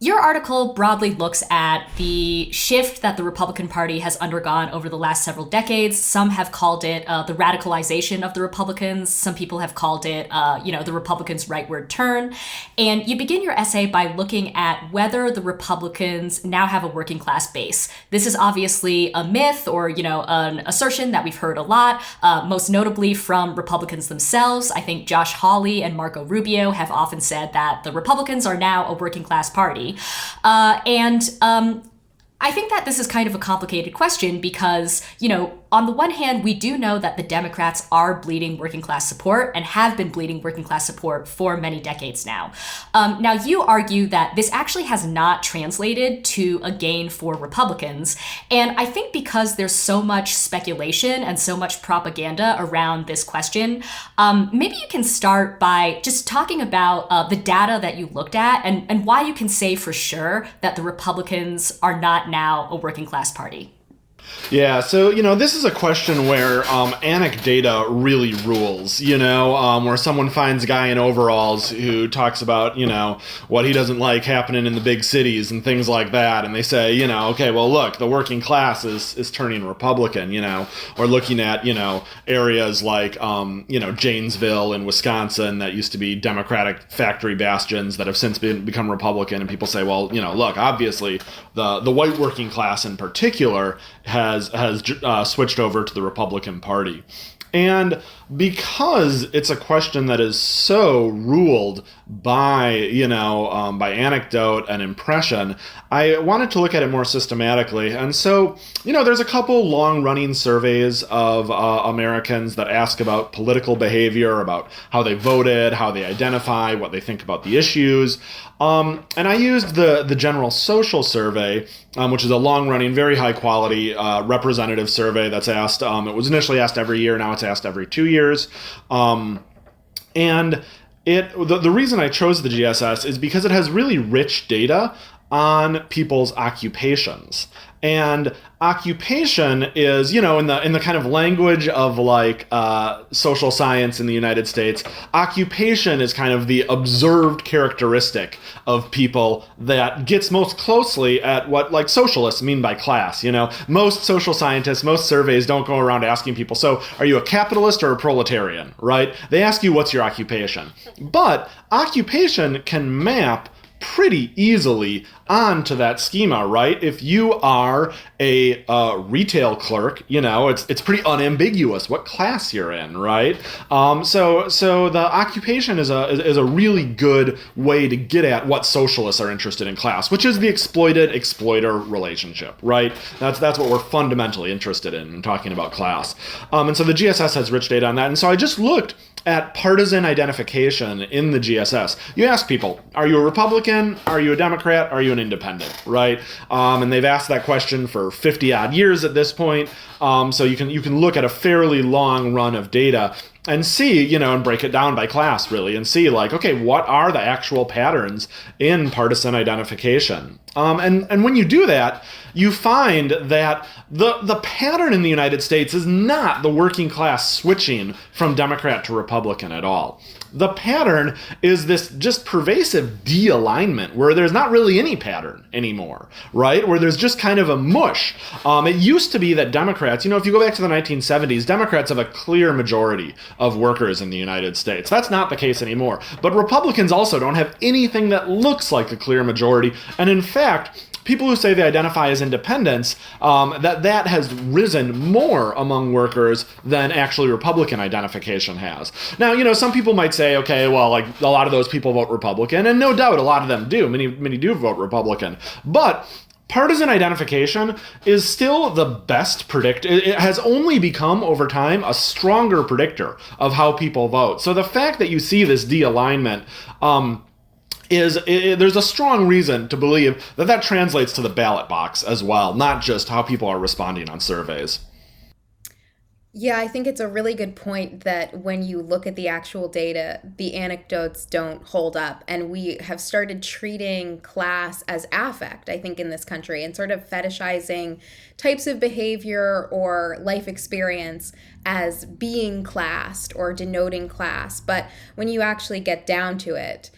Your article broadly looks at the shift that the Republican Party has undergone over the last several decades. Some have called it the radicalization of the Republicans. Some people have called it, the Republicans' rightward turn. And you begin your essay by looking at whether the Republicans now have a working class base. This is obviously a myth or, an assertion that we've heard a lot, most notably from Republicans themselves. I think Josh Hawley and Marco Rubio have often said that the Republicans are now a working class party. I think that this is kind of a complicated question because, on the one hand, we do know that the Democrats are bleeding working class support and have been bleeding working class support for many decades now. Now, you argue that this actually has not translated to a gain for Republicans. And I think because there's so much speculation and so much propaganda around this question, maybe you can start by just talking about the data that you looked at and why you can say for sure that the Republicans are not now a working class party. Yeah, so, this is a question where anecdata really rules, where someone finds a guy in overalls who talks about, what he doesn't like happening in the big cities and things like that. And they say, okay, well, look, the working class is turning Republican, or looking at, areas like, Janesville in Wisconsin that used to be Democratic factory bastions that have since become Republican. And people say, well, look, obviously the white working class in particular has switched over to the Republican Party. And because it's a question that is so ruled by, by anecdote and impression, I wanted to look at it more systematically. And so, there's a couple long-running surveys of Americans that ask about political behavior, about how they voted, how they identify, what they think about the issues. And I used the General Social Survey, which is a long-running, very high-quality representative survey that's asked. It was initially asked every year. Now it's asked every 2 years. And the reason I chose the GSS is because it has really rich data on people's occupations. And occupation is, in the kind of language of like social science in the United States, occupation is kind of the observed characteristic of people that gets most closely at what like socialists mean by class. Most social scientists, most surveys don't go around asking people, so are you a capitalist or a proletarian, right? They ask you what's your occupation. But occupation can map pretty easily onto that schema, right? If you are a retail clerk, it's pretty unambiguous what class you're in, right? So the occupation is a really good way to get at what socialists are interested in class, which is the exploited-exploiter relationship, right? That's what we're fundamentally interested in talking about class. And so the GSS has rich data on that. And so I just looked at partisan identification in the GSS. You ask people, are you a Republican? Are you a Democrat? Are you an independent, right? And they've asked that question for 50 odd years at this point. So you can look at a fairly long run of data and see, and break it down by class really and see like, okay, what are the actual patterns in partisan identification? And when you do that, you find that the pattern in the United States is not the working class switching from Democrat to Republican at all. The pattern is this just pervasive de-alignment where there's not really any pattern anymore, right? Where there's just kind of a mush. It used to be that Democrats, if you go back to the 1970s, Democrats have a clear majority of workers in the United States. That's not the case anymore. But Republicans also don't have anything that looks like a clear majority. And in fact, people who say they identify as independents, that has risen more among workers than actually Republican identification has. Now, some people might say, okay, well, like a lot of those people vote Republican, and no doubt a lot of them do. Many do vote Republican. But partisan identification is still the best predictor. It has only become, over time, a stronger predictor of how people vote. So the fact that you see this de-alignment there's a strong reason to believe that translates to the ballot box as well, not just how people are responding on surveys. Yeah, I think it's a really good point that when you look at the actual data, the anecdotes don't hold up. And we have started treating class as affect, I think, in this country, and sort of fetishizing types of behavior or life experience as being classed or denoting class. But when you actually get down to it,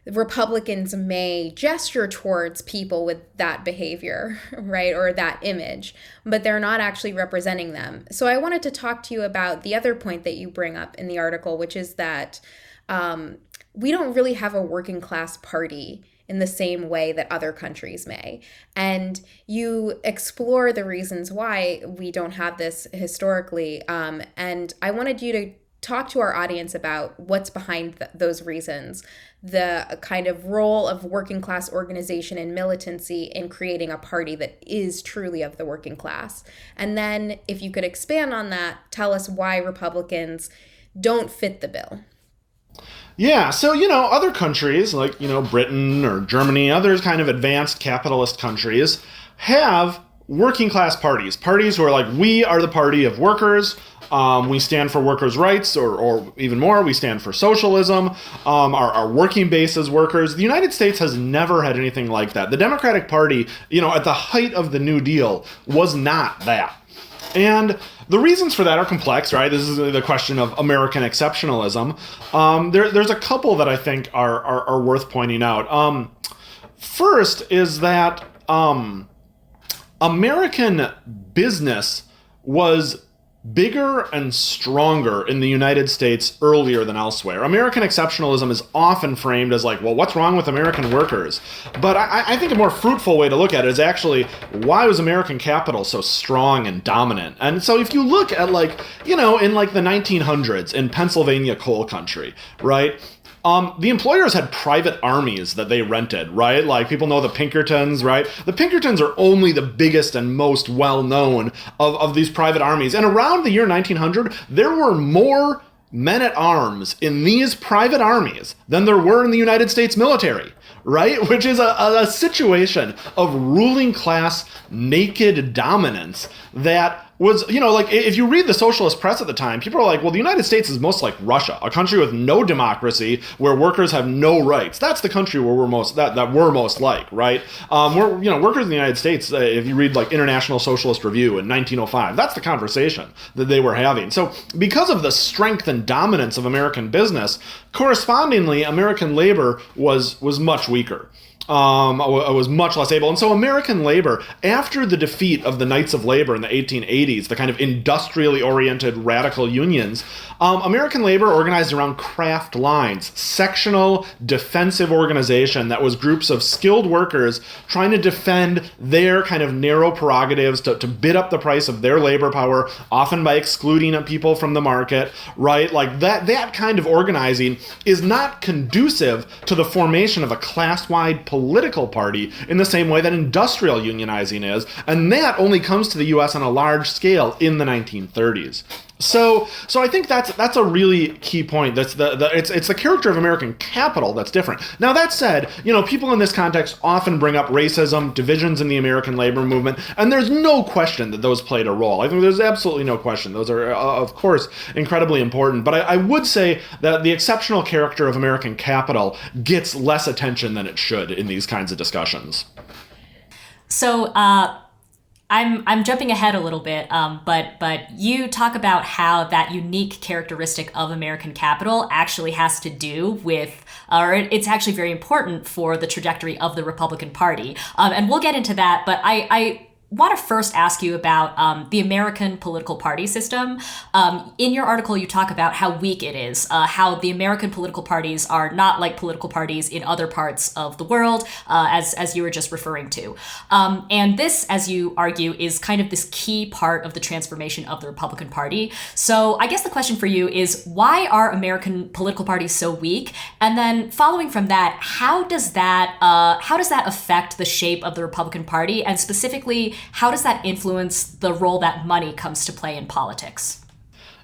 Republicans may gesture towards people with that behavior, right, or that image, but they're not actually representing them. So I wanted to talk to you about the other point that you bring up in the article, which is that we don't really have a working class party in the same way that other countries may. And you explore the reasons why we don't have this historically. And I wanted you to talk to our audience about what's behind those reasons, the kind of role of working class organization and militancy in creating a party that is truly of the working class. And then if you could expand on that, tell us why Republicans don't fit the bill. Yeah, so, other countries like, Britain or Germany, other kind of advanced capitalist countries have working class parties who are like, we are the party of workers. We stand for workers' rights, or even more, we stand for socialism. Our working base is workers. The United States has never had anything like that. The Democratic Party, at the height of the New Deal, was not that. And the reasons for that are complex, right? This is the question of American exceptionalism. There's a couple that I think are worth pointing out. First is that American business was bigger and stronger in the United States earlier than elsewhere. American exceptionalism is often framed as like, well, what's wrong with American workers? But I think a more fruitful way to look at it is actually, why was American capital so strong and dominant? And so if you look at in the 1900s in Pennsylvania coal country, right? The employers had private armies that they rented, right? Like, people know the Pinkertons, right? The Pinkertons are only the biggest and most well-known of these private armies. And around the year 1900, there were more men-at-arms in these private armies than there were in the United States military, right? Which is a situation of ruling class naked dominance that was, if you read the socialist press at the time, people are like, well, the United States is most like Russia, a country with no democracy, where workers have no rights. That's the country where we're most like, right? Workers in the United States, if you read like International Socialist Review in 1905, that's the conversation that they were having. So because of the strength and dominance of American business, correspondingly, American labor was much weaker. Was much less able. And so American labor, after the defeat of the Knights of Labor in the 1880s, the kind of industrially oriented radical unions, American labor organized around craft lines, sectional defensive organization that was groups of skilled workers trying to defend their kind of narrow prerogatives to bid up the price of their labor power, often by excluding people from the market, right? Like that kind of organizing is not conducive to the formation of a class-wide political party in the same way that industrial unionizing is, and that only comes to the U.S. on a large scale in the 1930s. So I think that's a really key point. It's the character of American capital that's different. Now, that said, people in this context often bring up racism, divisions in the American labor movement, and there's no question that those played a role. I think there's absolutely no question. Those are, of course, incredibly important. But I would say that the exceptional character of American capital gets less attention than it should in these kinds of discussions. So, I'm jumping ahead a little bit, but you talk about how that unique characteristic of American capital actually has to do with, or it's actually very important for the trajectory of the Republican Party. And we'll get into that, but I want to first ask you about the American political party system. In your article, you talk about how weak it is, how the American political parties are not like political parties in other parts of the world, as you were just referring to. And this, as you argue, is kind of this key part of the transformation of the Republican Party. So I guess the question for you is, why are American political parties so weak? And then following from that, how does that affect the shape of the Republican Party? And specifically, how does that influence the role that money comes to play in politics?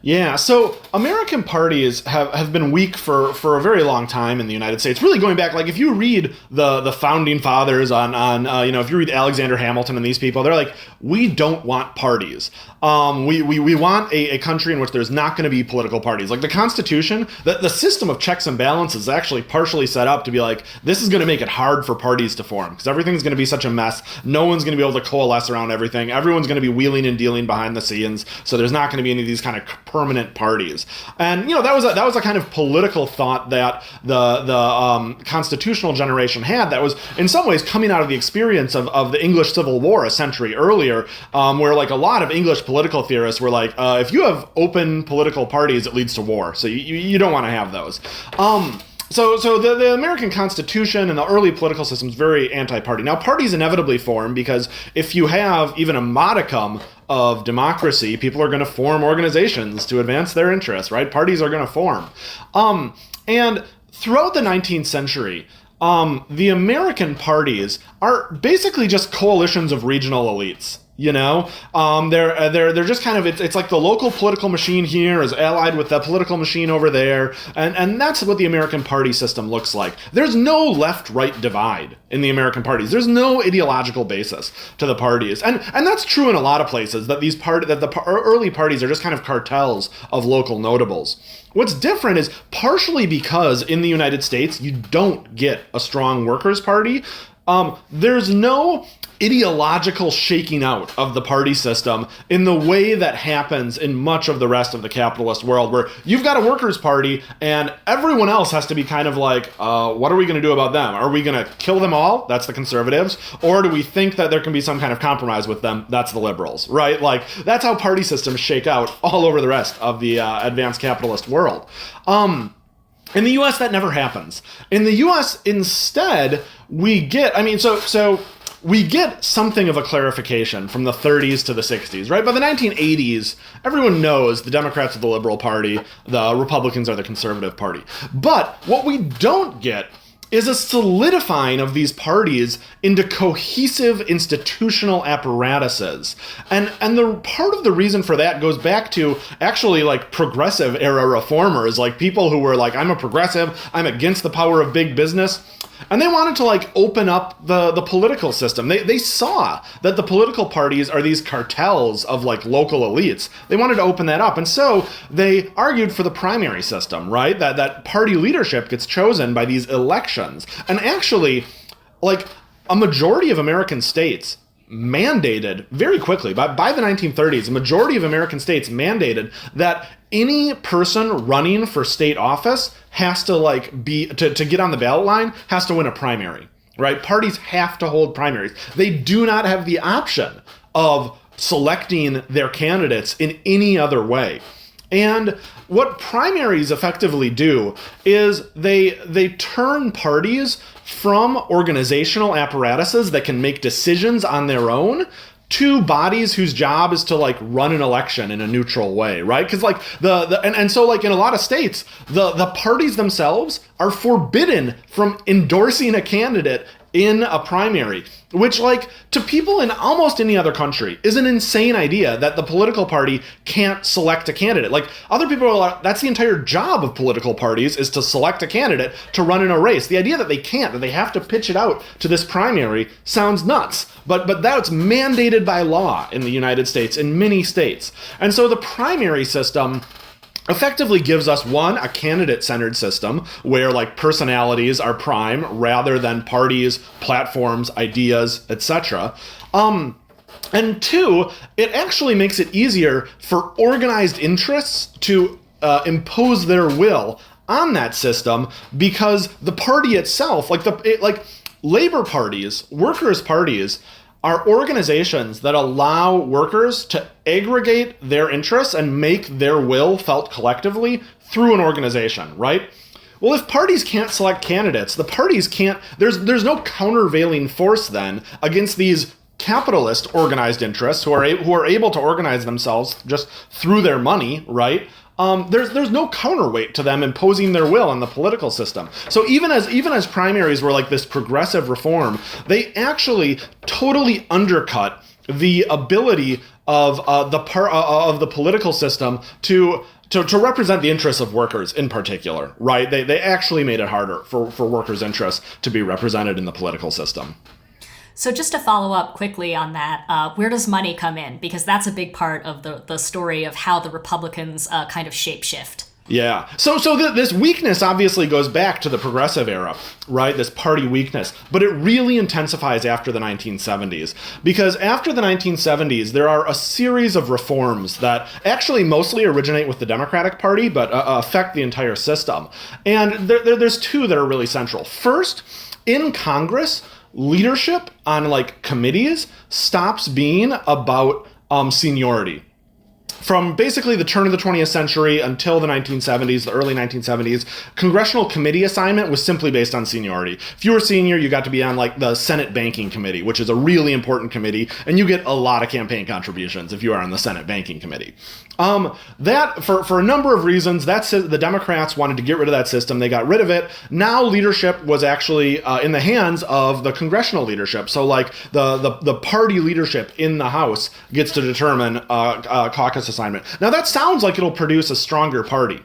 Yeah, so American parties have been weak for a very long time in the United States. Really going back, like if you read the founding fathers on if you read Alexander Hamilton and these people, they're like, we don't want parties. We want a country in which there's not going to be political parties. Like the Constitution, the system of checks and balances is actually partially set up to be like, this is going to make it hard for parties to form because everything's going to be such a mess. No one's going to be able to coalesce around everything. Everyone's going to be wheeling and dealing behind the scenes. So there's not going to be any of these kind of permanent parties. And, that was a kind of political thought that the constitutional generation had that was in some ways coming out of the experience of the English Civil War a century earlier, where like a lot of English political theorists were like, if you have open political parties, it leads to war. So you don't want to have those. So the American Constitution and the early political system is very anti-party. Now, parties inevitably form because if you have even a modicum of democracy, people are going to form organizations to advance their interests, right? Parties are going to form. And throughout the 19th century, the American parties are basically just coalitions of regional elites. They're just kind of, it's like the local political machine here is allied with the political machine over there, and that's what the American party system looks like. There's no left-right divide in the American parties. There's no ideological basis to the parties, and that's true in a lot of places. That the early parties are just kind of cartels of local notables. What's different is partially because in the United States you don't get a strong workers' party. There's no ideological shaking out of the party system in the way that happens in much of the rest of the capitalist world, where you've got a workers' party and everyone else has to be kind of like, what are we going to do about them? Are we going to kill them all? That's the conservatives. Or do we think that there can be some kind of compromise with them? That's the liberals, right? Like, that's how party systems shake out all over the rest of the advanced capitalist world. In the U.S., that never happens. In the U.S., instead, we get, we get something of a clarification from the 30s to the 60s, right? By the 1980s, everyone knows the Democrats are the Liberal Party, the Republicans are the Conservative Party. But what we don't get is a solidifying of these parties into cohesive institutional apparatuses. And the part of the reason for that goes back to actually like progressive era reformers, like people who were like, I'm a progressive, I'm against the power of big business. And they wanted to like open up the political system. They saw that the political parties are these cartels of like local elites. They wanted to open that up. And so they argued for the primary system, right? That party leadership gets chosen by these elections. And actually, like a majority of American states mandated very quickly, by the 1930s, a majority of American states mandated that any person running for state office has to like to get on the ballot line has to win a primary, right? Parties have to hold primaries. They do not have the option of selecting their candidates in any other way. And what primaries effectively do is they turn parties from organizational apparatuses that can make decisions on their own to bodies whose job is to like run an election in a neutral way, right? Because like so like in a lot of states, the parties themselves are forbidden from endorsing a candidate in a primary, which like to people in almost any other country is an insane idea that the political party can't select a candidate. Like other people are like, that's the entire job of political parties is to select a candidate to run in a race. The idea that they can't, that they have to pitch it out to this primary sounds nuts. But that's mandated by law in the United States, in many states. And so the primary system effectively gives us, one, a candidate-centered system where like personalities are prime rather than parties, platforms, ideas, etc. And two, it actually makes it easier for organized interests to impose their will on that system because the party itself, like labor parties, workers' parties, are organizations that allow workers to aggregate their interests and make their will felt collectively through an organization, right? Well, if parties can't select candidates, the parties can't, there's no countervailing force then against these capitalist organized interests who are able to organize themselves just through their money, right? There's no counterweight to them imposing their will on the political system. So even as primaries were like this progressive reform, they actually totally undercut the ability of the political system to represent the interests of workers in particular, right? They actually made it harder for workers' interests to be represented in the political system. So just to follow up quickly on that, where does money come in? Because that's a big part of the story of how the Republicans kind of shapeshift. Yeah. This weakness obviously goes back to the progressive era, right? This party weakness. But it really intensifies after the 1970s. Because after the 1970s, there are a series of reforms that actually mostly originate with the Democratic Party, but affect the entire system. And there's two that are really central. First, in Congress, leadership on like committees stops being about seniority. From basically the turn of the 20th century until the 1970s, the early 1970s, congressional committee assignment was simply based on seniority. If you were senior, you got to be on like the Senate Banking Committee, which is a really important committee, and you get a lot of campaign contributions if you are on the Senate Banking Committee. That, for a number of reasons, the Democrats wanted to get rid of that system. They got rid of it. Now leadership was actually in the hands of the congressional leadership. So like the party leadership in the House gets to determine caucus assignment. Now that sounds like it'll produce a stronger party.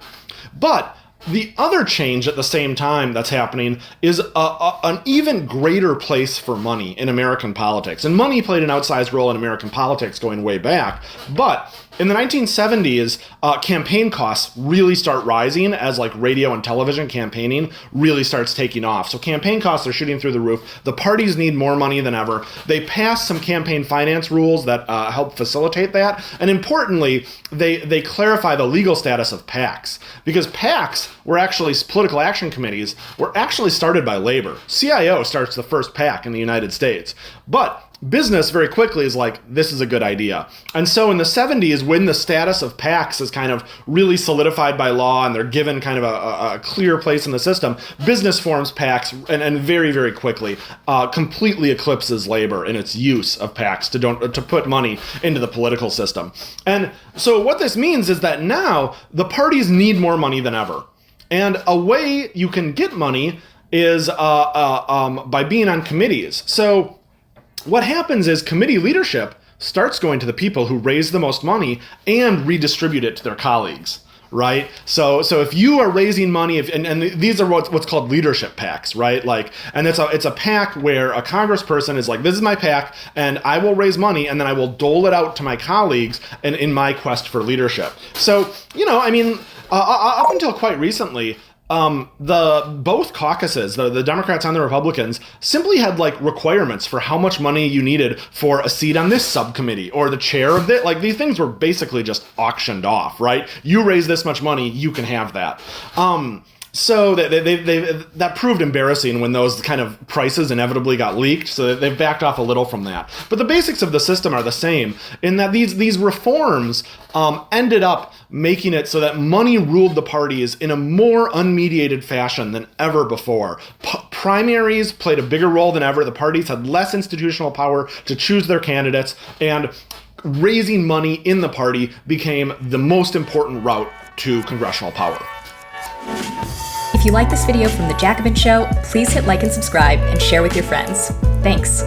But the other change at the same time that's happening is an even greater place for money in American politics. And money played an outsized role in American politics going way back. But in the 1970s, campaign costs really start rising as like radio and television campaigning really starts taking off. So campaign costs are shooting through the roof. The parties need more money than ever. They passed some campaign finance rules that help facilitate that. And importantly, they clarify the legal status of PACs. Because PACs were actually, political action committees, were actually started by labor. CIO starts the first PAC in the United States. But business very quickly is like, this is a good idea. And so in the 70s, when the status of PACs is kind of really solidified by law and they're given kind of a clear place in the system, business forms PACs and very, very quickly completely eclipses labor in its use of PACs to put money into the political system. And so what this means is that now the parties need more money than ever. And a way you can get money is by being on committees. So what happens is committee leadership starts going to the people who raise the most money and redistribute it to their colleagues, right? So if you are raising money, and these are what's called leadership PACs, right? Like, and it's a PAC where a congressperson is like, this is my PAC, and I will raise money, and then I will dole it out to my colleagues in my quest for leadership. So, up until quite recently, both caucuses, the Democrats and the Republicans, simply had like requirements for how much money you needed for a seat on this subcommittee or the chair of it. Like these things were basically just auctioned off, right? You raise this much money, you can have that. So that proved embarrassing when those kind of prices inevitably got leaked, so they've backed off a little from that. But the basics of the system are the same, in that these reforms ended up making it so that money ruled the parties in a more unmediated fashion than ever before. Primaries played a bigger role than ever. The parties had less institutional power to choose their candidates, and raising money in the party became the most important route to congressional power. If you like this video from The Jacobin Show, please hit like and subscribe and share with your friends. Thanks.